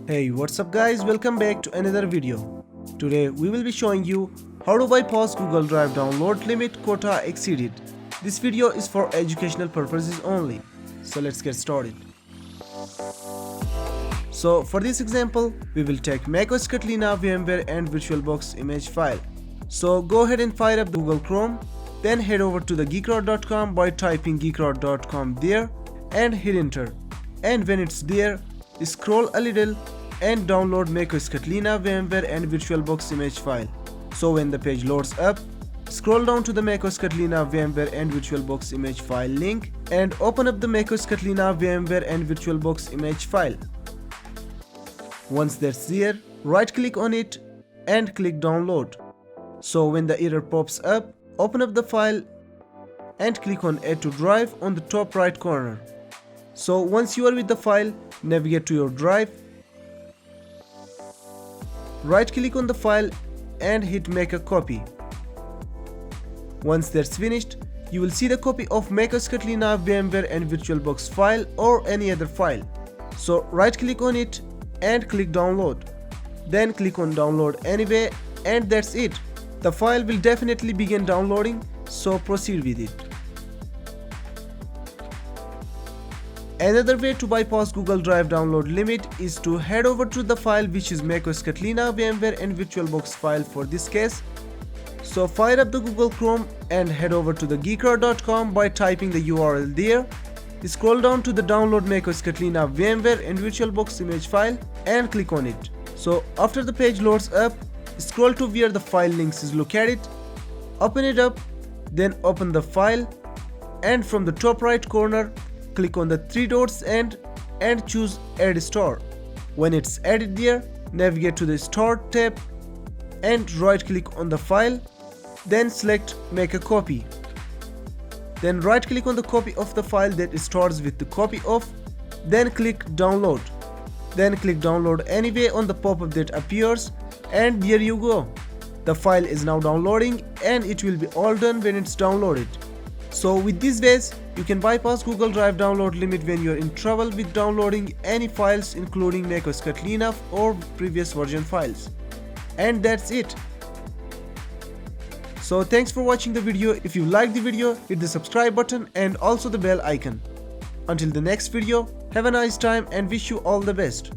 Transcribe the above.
Hey, what's up guys, welcome back to another video. Today we will be showing you how to bypass Google Drive download limit quota exceeded. This video is for educational purposes only. So let's get started. So for this example, we will take macOS Catalina, VMware and VirtualBox image file. So go ahead and fire up the Google Chrome, then head over to the GEEKrar.com by typing GEEKrar.com there and hit enter. And when it's there, scroll a little and download macOS Catalina, VMware and VirtualBox image file. So when the page loads up, scroll down to the macOS Catalina, VMware and VirtualBox image file link and open up the macOS Catalina, VMware and VirtualBox image file. Once that's there, right click on it and click download. So when the error pops up, open up the file and click on add to drive on the top right corner. So once you are with the file, navigate to your drive, right click on the file and hit make a copy. Once that's finished, you will see the copy of macOS Catalina, VMware and VirtualBox file or any other file. So right click on it and click download. Then click on download anyway and that's it. The file will definitely begin downloading, so proceed with it. Another way to bypass Google Drive download limit is to head over to the file which is macOS Catalina, VMware and VirtualBox file for this case. So fire up the Google Chrome and head over to the GEEKrar.com by typing the URL there. Scroll down to the download macOS Catalina, VMware and VirtualBox image file and click on it. So after the page loads up, scroll to where the file links is located, open it up, then open the file and from the top right corner, click on the three dots and choose add store. When it's added there, navigate to the store tab and right click on the file, then select make a copy. Then right click on the copy of the file that starts with the copy of, then click download. Then click download anyway on the pop-up that appears and there you go. The file is now downloading and it will be all done when it's downloaded. So with these ways, you can bypass Google Drive download limit when you're in trouble with downloading any files including macOS Catalina or previous version files. And that's it. So thanks for watching the video. If you liked the video, hit the subscribe button and also the bell icon. Until the next video, have a nice time and wish you all the best.